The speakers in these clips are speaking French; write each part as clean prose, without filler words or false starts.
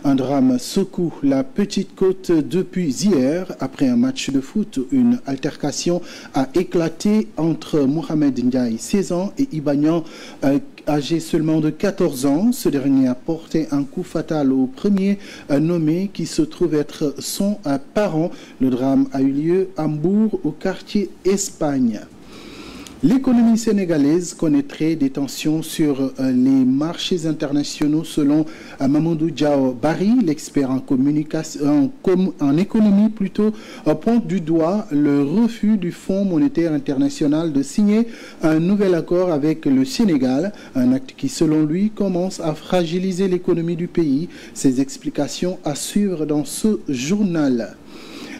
Un drame secoue la Petite Côte depuis hier. Après un match de foot, une altercation a éclaté entre Mohamed Ndiaye, 16 ans, et Iba, âgé seulement de 14 ans. Ce dernier a porté un coup fatal au premier nommé qui se trouve être son parent. Le drame a eu lieu à Mbour, au quartier Espagne. L'économie sénégalaise connaîtrait des tensions sur les marchés internationaux selon Mamadou Diao Barry, l'expert en économie pointe du doigt le refus du Fonds monétaire international de signer un nouvel accord avec le Sénégal, un acte qui selon lui commence à fragiliser l'économie du pays. Ses explications à suivre dans ce journal.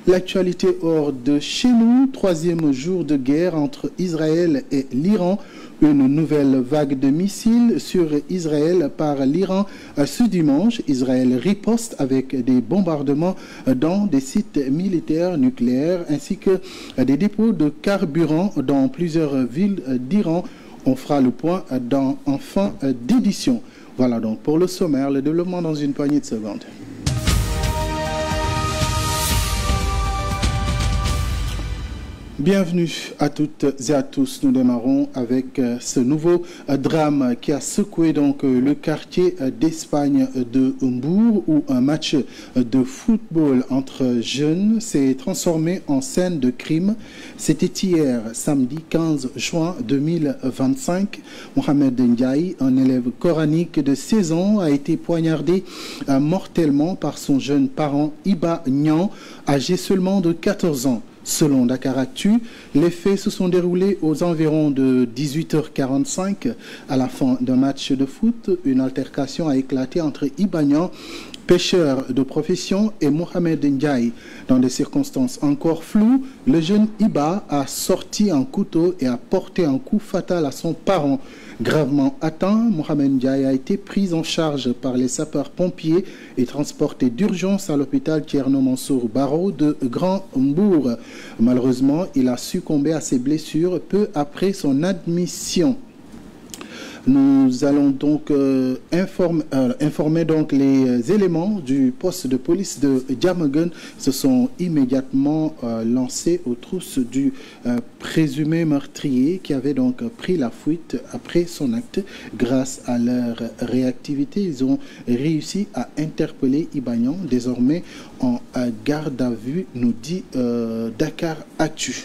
L'actualité hors de chez nous, troisième jour de guerre entre Israël et l'Iran. Une nouvelle vague de missiles sur Israël par l'Iran ce dimanche. Israël riposte avec des bombardements dans des sites militaires nucléaires ainsi que des dépôts de carburant dans plusieurs villes d'Iran. On fera le point en fin d'édition. Voilà donc pour le sommaire, le développement dans une poignée de secondes. Bienvenue à toutes et à tous. Nous démarrons avec ce nouveau drame qui a secoué donc le quartier d'Espagne de Mbour, où un match de football entre jeunes s'est transformé en scène de crime. C'était hier, samedi 15 juin 2025. Mohamed Ndiaye, un élève coranique de 16 ans, a été poignardé mortellement par son jeune parent Iba Niang, âgé seulement de 14 ans. Selon Dakaractu, les faits se sont déroulés aux environs de 18h45. À la fin d'un match de foot, une altercation a éclaté entre Iba Niang, pêcheur de profession, et Mohamed Ndiaye. Dans des circonstances encore floues, le jeune Iba a sorti un couteau et a porté un coup fatal à son parent. Gravement atteint, Mohamed Ndiaye a été pris en charge par les sapeurs-pompiers et transporté d'urgence à l'hôpital Thierno Mansour Baro de Grand Mbour. Malheureusement, il a succombé à ses blessures peu après son admission. Nous allons donc informer donc les éléments du poste de police de Diamaguène se sont immédiatement lancés aux trousses du présumé meurtrier qui avait donc pris la fuite après son acte. Grâce à leur réactivité, ils ont réussi à interpeller Iba Niang, désormais en garde à vue, nous dit Dakaractu.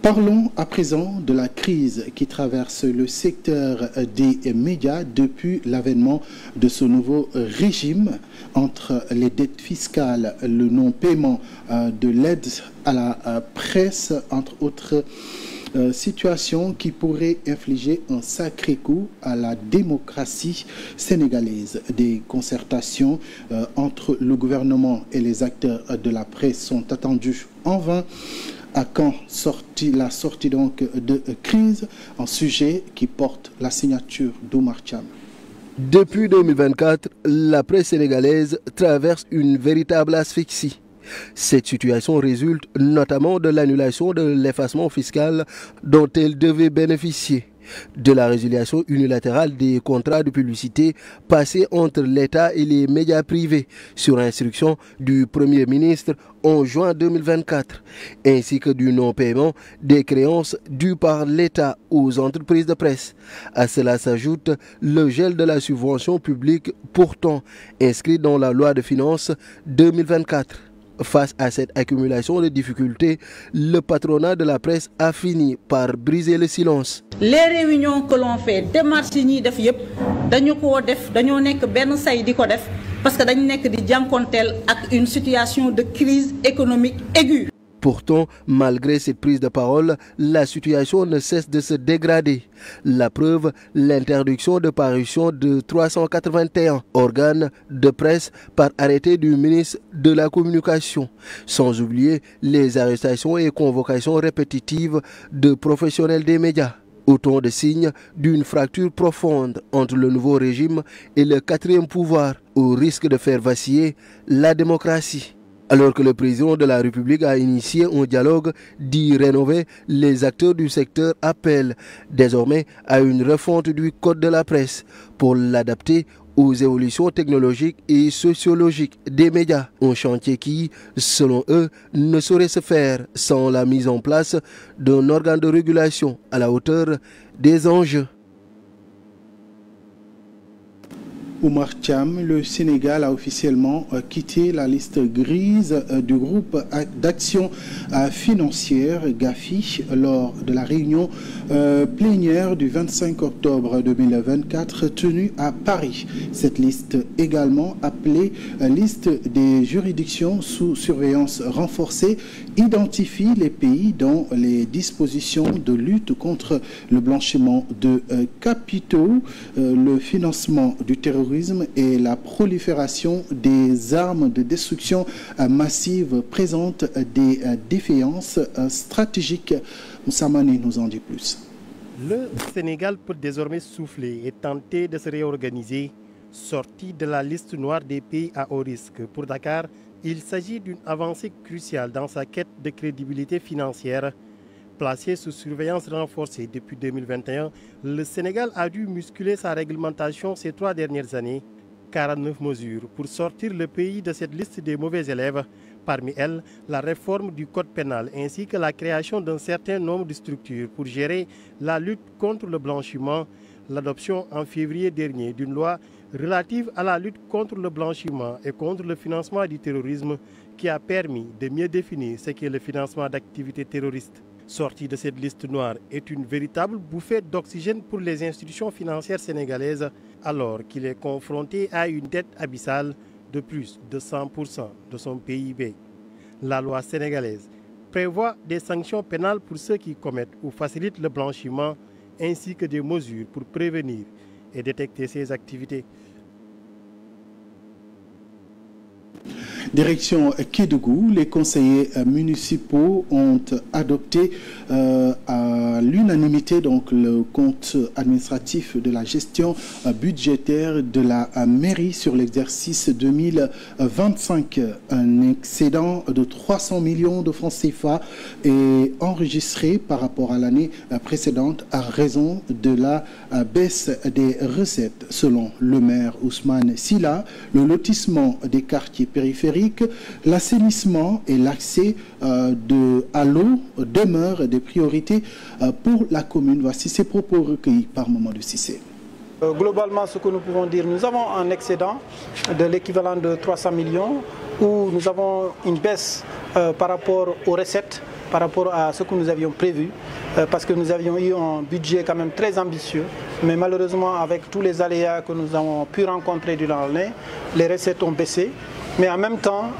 Parlons à présent de la crise qui traverse le secteur des médias depuis l'avènement de ce nouveau régime. Entre les dettes fiscales, le non-paiement de l'aide à la presse, entre autres situation qui pourrait infliger un sacré coup à la démocratie sénégalaise. Des concertations entre le gouvernement et les acteurs de la presse sont attendues en vain. À quand la sortie donc de crise, un sujet qui porte la signature d'Oumar Thiam. Depuis 2024, la presse sénégalaise traverse une véritable asphyxie. Cette situation résulte notamment de l'annulation de l'effacement fiscal dont elle devait bénéficier, de la résiliation unilatérale des contrats de publicité passés entre l'État et les médias privés sur instruction du Premier ministre en juin 2024, ainsi que du non-paiement des créances dues par l'État aux entreprises de presse. À cela s'ajoute le gel de la subvention publique pourtant inscrite dans la loi de finances 2024. Face à cette accumulation de difficultés, le patronat de la presse a fini par briser le silence. Les réunions que l'on fait, démarches yi ñuy def yépp dañoo nekk benn say di ko def parce que dañu nekk di jànkonteel ak une situation de crise économique aiguë. Pourtant, malgré cette prise de parole, la situation ne cesse de se dégrader. La preuve, l'interdiction de parution de 381 organes de presse par arrêté du ministre de la Communication, sans oublier les arrestations et convocations répétitives de professionnels des médias. Autant de signes d'une fracture profonde entre le nouveau régime et le quatrième pouvoir, au risque de faire vaciller la démocratie. Alors que le président de la République a initié un dialogue dit rénové, les acteurs du secteur appellent désormais à une refonte du code de la presse pour l'adapter aux évolutions technologiques et sociologiques des médias. Un chantier qui, selon eux, ne saurait se faire sans la mise en place d'un organe de régulation à la hauteur des enjeux. Oumar Thiam, le Sénégal a officiellement quitté la liste grise du groupe d'action financière GAFI lors de la réunion plénière du 25 octobre 2024 tenue à Paris. Cette liste, également appelée liste des juridictions sous surveillance renforcée, identifie les pays dont les dispositions de lutte contre le blanchiment de capitaux, le financement du terrorisme et la prolifération des armes de destruction massive présentent des défaillances stratégiques. Moussa Mané nous en dit plus. Le Sénégal peut désormais souffler et tenter de se réorganiser. Sorti de la liste noire des pays à haut risque, pour Dakar, il s'agit d'une avancée cruciale dans sa quête de crédibilité financière. Placé sous surveillance renforcée depuis 2021, le Sénégal a dû musculer sa réglementation ces 3 dernières années. 49 mesures pour sortir le pays de cette liste des mauvais élèves. Parmi elles, la réforme du code pénal ainsi que la création d'un certain nombre de structures pour gérer la lutte contre le blanchiment. L'adoption en février dernier d'une loi relative à la lutte contre le blanchiment et contre le financement du terrorisme qui a permis de mieux définir ce qu'est le financement d'activités terroristes. Sortie de cette liste noire est une véritable bouffée d'oxygène pour les institutions financières sénégalaises alors qu'il est confronté à une dette abyssale de plus de 100% de son PIB. La loi sénégalaise prévoit des sanctions pénales pour ceux qui commettent ou facilitent le blanchiment ainsi que des mesures pour prévenir et détecter ces activités. Direction Kédougou, les conseillers municipaux ont adopté à l'unanimité donc le compte administratif de la gestion budgétaire de la mairie sur l'exercice 2025. Un excédent de 300 millions de francs CFA est enregistré par rapport à l'année précédente à raison de la baisse des recettes. Selon le maire Ousmane Silla, le lotissement des quartiers périphériques, l'assainissement et l'accès à l'eau demeurent des priorités pour la commune. Voici ces propos recueillis par Mamadou Cissé. Globalement, ce que nous pouvons dire, nous avons un excédent de l'équivalent de 300 millions où nous avons une baisse par rapport aux recettes, par rapport à ce que nous avions prévu, parce que nous avions eu un budget quand même très ambitieux, mais malheureusement avec tous les aléas que nous avons pu rencontrer durant l'année, les recettes ont baissé. Mais en même temps,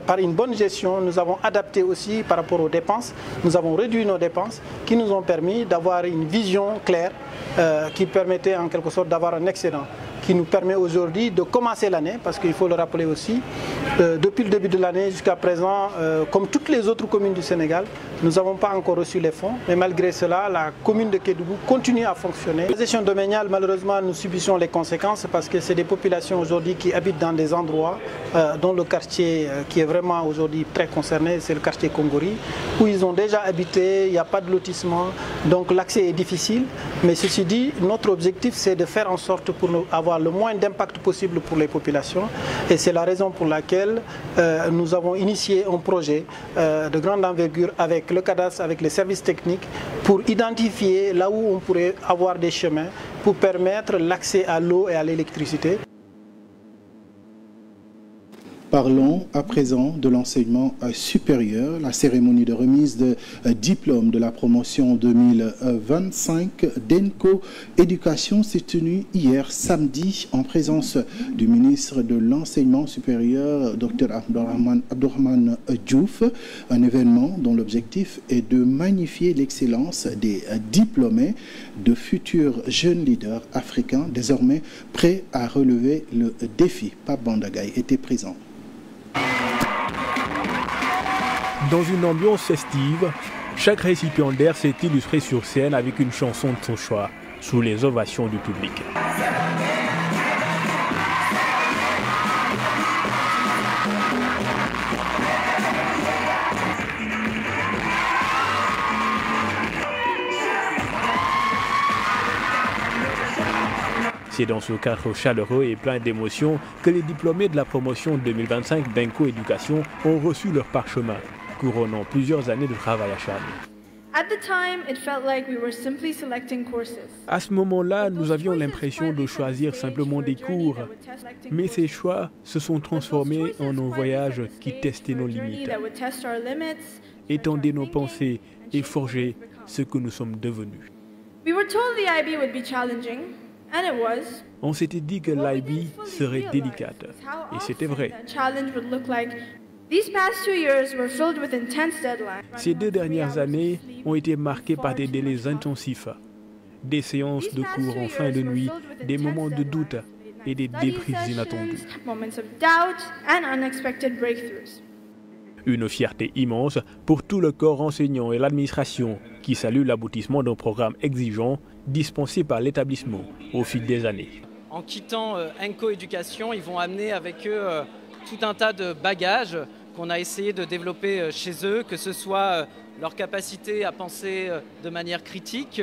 par une bonne gestion, nous avons adapté aussi par rapport aux dépenses. Nous avons réduit nos dépenses qui nous ont permis d'avoir une vision claire qui permettait en quelque sorte d'avoir un excédent qui nous permet aujourd'hui de commencer l'année, parce qu'il faut le rappeler aussi, depuis le début de l'année jusqu'à présent, comme toutes les autres communes du Sénégal, nous n'avons pas encore reçu les fonds, mais malgré cela, la commune de Kédougou continue à fonctionner. La gestion domaniale, malheureusement, nous subissons les conséquences parce que c'est des populations aujourd'hui qui habitent dans des endroits dont le quartier qui est vraiment aujourd'hui très concerné, c'est le quartier Kongori, où ils ont déjà habité, il n'y a pas de lotissement, donc l'accès est difficile. Mais ceci dit, notre objectif, c'est de faire en sorte pour avoir le moins d'impact possible pour les populations. Et c'est la raison pour laquelle nous avons initié un projet de grande envergure avec le cadastre, avec les services techniques, pour identifier là où on pourrait avoir des chemins pour permettre l'accès à l'eau et à l'électricité. Parlons à présent de l'enseignement supérieur. La cérémonie de remise de diplôme de la promotion 2025 d'ENCO Éducation s'est tenue hier samedi en présence du ministre de l'Enseignement supérieur, Dr Abdourahmane Diouf. Un événement dont l'objectif est de magnifier l'excellence des diplômés de futurs jeunes leaders africains désormais prêts à relever le défi. Pape Bandagaï était présent. Dans une ambiance festive, chaque récipiendaire s'est illustré sur scène avec une chanson de son choix, sous les ovations du public. C'est dans ce cadre chaleureux et plein d'émotions que les diplômés de la promotion 2025 d'Enco Éducation ont reçu leur parchemin, couronnant plusieurs années de travail acharné. À ce moment-là, nous avions l'impression de choisir simplement des cours, mais ces choix se sont transformés en un voyage qui testait nos limites, étendait nos pensées et forgeait ce que nous sommes devenus. On s'était dit que l'IB serait délicate, et c'était vrai. Ces 2 dernières années ont été marquées par des délais intensifs, des séances de cours en fin de nuit, des moments de doute et des déprises inattendues. Une fierté immense pour tout le corps enseignant et l'administration qui salue l'aboutissement d'un programme exigeant dispensé par l'établissement au fil des années. En quittant Enco Éducation, ils vont amener avec eux tout un tas de bagages qu'on a essayé de développer chez eux, que ce soit leur capacité à penser de manière critique,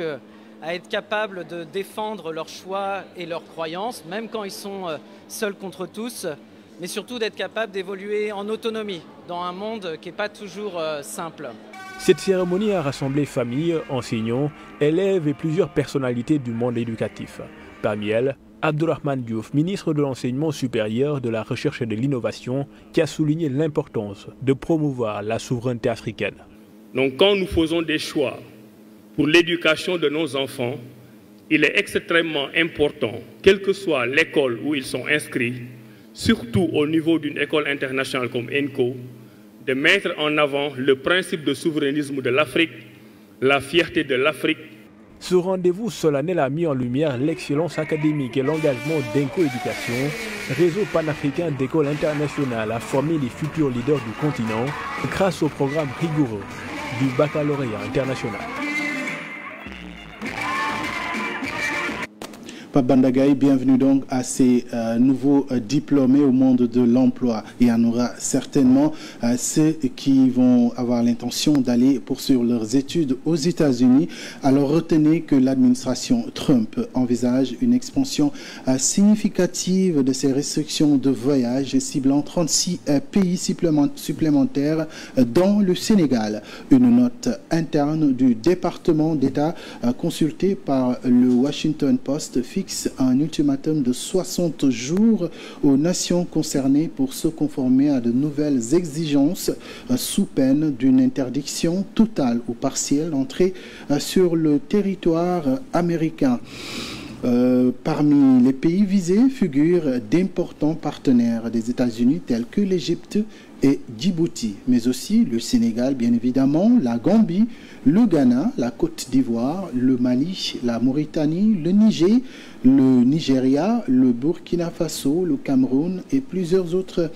à être capable de défendre leurs choix et leurs croyances, même quand ils sont seuls contre tous, mais surtout d'être capable d'évoluer en autonomie dans un monde qui n'est pas toujours simple. Cette cérémonie a rassemblé familles, enseignants, élèves et plusieurs personnalités du monde éducatif. Parmi elles, Abdourahmane Diouf, ministre de l'Enseignement supérieur, de la Recherche et de l'Innovation, qui a souligné l'importance de promouvoir la souveraineté africaine. Donc quand nous faisons des choix pour l'éducation de nos enfants, il est extrêmement important, quelle que soit l'école où ils sont inscrits, surtout au niveau d'une école internationale comme ENCO, de mettre en avant le principe de souverainisme de l'Afrique, la fierté de l'Afrique. Ce rendez-vous solennel a mis en lumière l'excellence académique et l'engagement d'Enco Éducation, réseau panafricain d'écoles internationales à former les futurs leaders du continent grâce au programme rigoureux du baccalauréat international. Pape Bandagaï, bienvenue donc à ces nouveaux diplômés au monde de l'emploi. Il y en aura certainement ceux qui vont avoir l'intention d'aller poursuivre leurs études aux États-Unis. Alors retenez que l'administration Trump envisage une expansion significative de ces restrictions de voyage ciblant 36 pays supplémentaires dont le Sénégal. Une note interne du département d'État consultée par le Washington Post fixe un ultimatum de 60 jours aux nations concernées pour se conformer à de nouvelles exigences sous peine d'une interdiction totale ou partielle d'entrée sur le territoire américain. Parmi les pays visés figurent d'importants partenaires des États-Unis tels que l'Égypte et Djibouti, mais aussi le Sénégal, bien évidemment, la Gambie, le Ghana, la Côte d'Ivoire, le Mali, la Mauritanie, le Niger, le Nigeria, le Burkina Faso, le Cameroun et plusieurs autres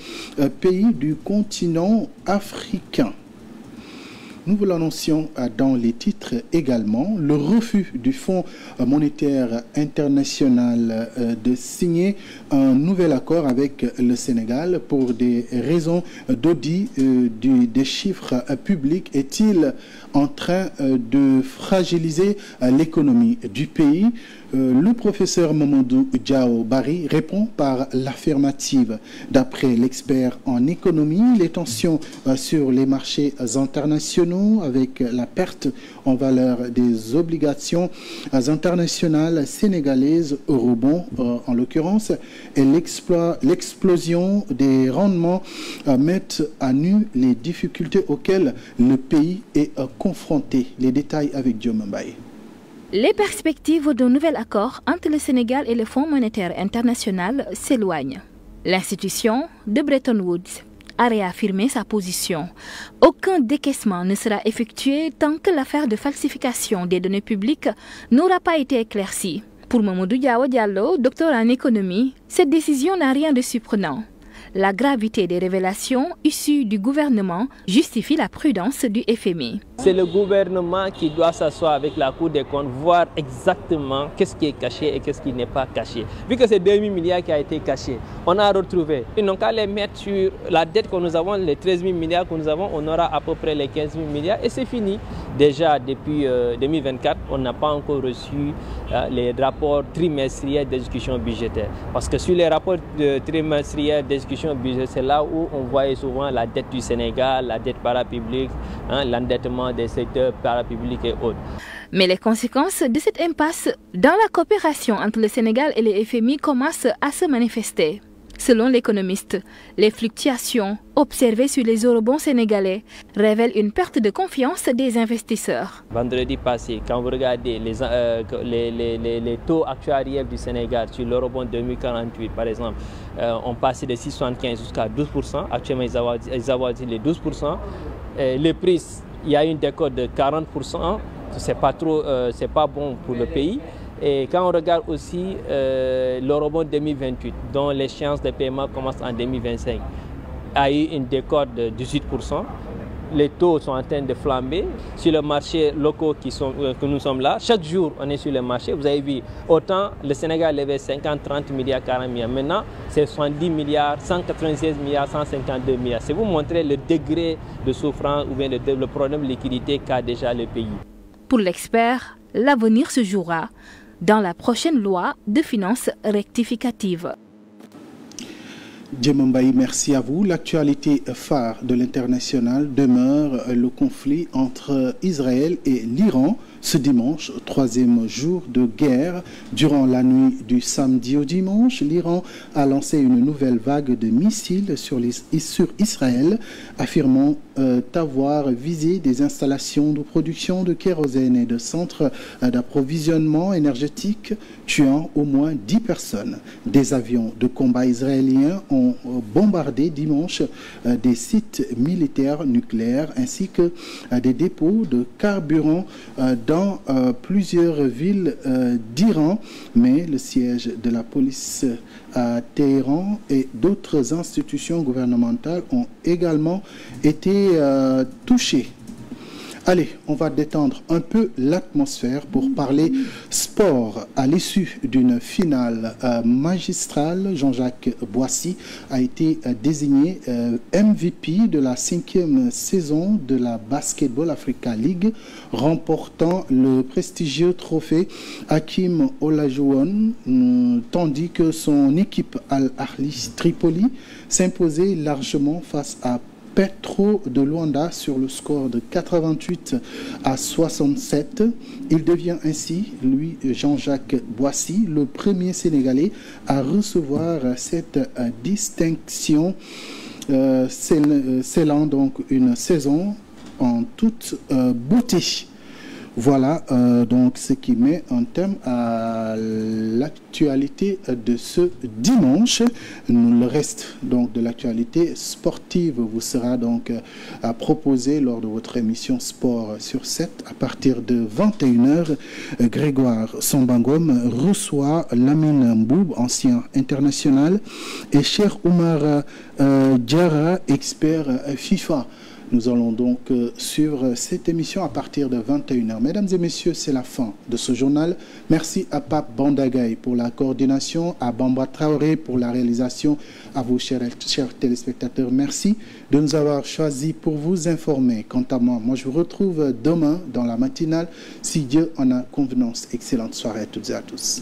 pays du continent africain. Nous vous l'annoncions dans les titres également, le refus du Fonds monétaire international de signer un nouvel accord avec le Sénégal pour des raisons d'audit des chiffres publics est-il en train de fragiliser l'économie du pays? Le professeur Mamadou Diao Barry répond par l'affirmative. D'après l'expert en économie, les tensions sur les marchés internationaux avec la perte en valeur des obligations internationales sénégalaises eurobonds en l'occurrence et l'explosion des rendements mettent à nu les difficultés auxquelles le pays est confronté. Les détails avec Diom Mbaye. Les perspectives d'un nouvel accord entre le Sénégal et le Fonds monétaire international s'éloignent. L'institution de Bretton Woods a réaffirmé sa position. Aucun décaissement ne sera effectué tant que l'affaire de falsification des données publiques n'aura pas été éclaircie. Pour Mamadou Diallo, docteur en économie, cette décision n'a rien de surprenant. La gravité des révélations issues du gouvernement justifie la prudence du FMI. C'est le gouvernement qui doit s'asseoir avec la Cour des comptes, voir exactement qu'est-ce qui est caché et qu'est-ce qui n'est pas caché. Vu que c'est 2 000 milliards qui a été caché, on a retrouvé. Ils n'ont qu'à les mettre sur la dette que nous avons, les 13 000 milliards que nous avons, on aura à peu près les 15 000 milliards et c'est fini. Déjà, depuis 2024, on n'a pas encore reçu les rapports trimestriels d'exécution budgétaire. Parce que sur les rapports trimestriels d'exécution budgétaire, c'est là où on voyait souvent la dette du Sénégal, la dette parapublique, l'endettement des secteurs parapublics et autres. Mais les conséquences de cette impasse dans la coopération entre le Sénégal et le FMI commencent à se manifester. Selon l'économiste, les fluctuations observées sur les eurobonds sénégalais révèlent une perte de confiance des investisseurs. Vendredi passé, quand vous regardez les taux actuariels du Sénégal sur l'eurobond 2048, par exemple, on passait de 6,75 jusqu'à 12%. Actuellement, ils avoisinent les 12%. Les prix, il y a une décote de 40%. C'est pas bon pour le pays. Et quand on regarde aussi l'eurobond 2028, dont l'échéance de paiement commence en 2025, a eu une décote de 18%. Les taux sont en train de flamber sur le marché locaux que nous sommes là. Chaque jour, on est sur le marché. Vous avez vu, autant le Sénégal levait 50, 30 milliards, 40 milliards. Maintenant, c'est 70 milliards, 196 milliards, 152 milliards. C'est vous montrer le degré de souffrance ou bien le problème de liquidité qu'a déjà le pays. Pour l'expert, l'avenir se jouera dans la prochaine loi de finances rectificative. Djemambaï, merci à vous. L'actualité phare de l'international demeure le conflit entre Israël et l'Iran. Ce dimanche, troisième jour de guerre, durant la nuit du samedi au dimanche, l'Iran a lancé une nouvelle vague de missiles sur Israël, affirmant avoir visé des installations de production de kérosène et de centres d'approvisionnement énergétique, tuant au moins 10 personnes. Des avions de combat israéliens ont bombardé dimanche des sites militaires nucléaires ainsi que des dépôts de carburant dans plusieurs villes d'Iran, mais le siège de la police à Téhéran et d'autres institutions gouvernementales ont également été touchés. Allez, on va détendre un peu l'atmosphère pour parler sport. À l'issue d'une finale magistrale, Jean-Jacques Boissy a été désigné MVP de la 5e saison de la Basketball Africa League, remportant le prestigieux trophée Hakim Olajuwon, tandis que son équipe Al Ahly Tripoli s'imposait largement face à Petro de Luanda sur le score de 88-67. Il devient ainsi, lui, Jean-Jacques Boissy, le premier Sénégalais à recevoir cette distinction, scellant donc une saison en toute beauté. Voilà donc ce qui met un thème à l'actualité de ce dimanche. Le reste donc de l'actualité sportive vous sera donc proposé lors de votre émission Sport sur 7 à partir de 21h. Grégoire Sambangom reçoit Lamine Mboub, ancien international, et Cheikh Oumar Diarra, expert FIFA. Nous allons donc suivre cette émission à partir de 21h. Mesdames et messieurs, c'est la fin de ce journal. Merci à Pape Bandagaï pour la coordination, à Bamba Traoré pour la réalisation, à vous, chers téléspectateurs. Merci de nous avoir choisis pour vous informer. Quant à moi, je vous retrouve demain dans la matinale, si Dieu en a convenance. Excellente soirée à toutes et à tous.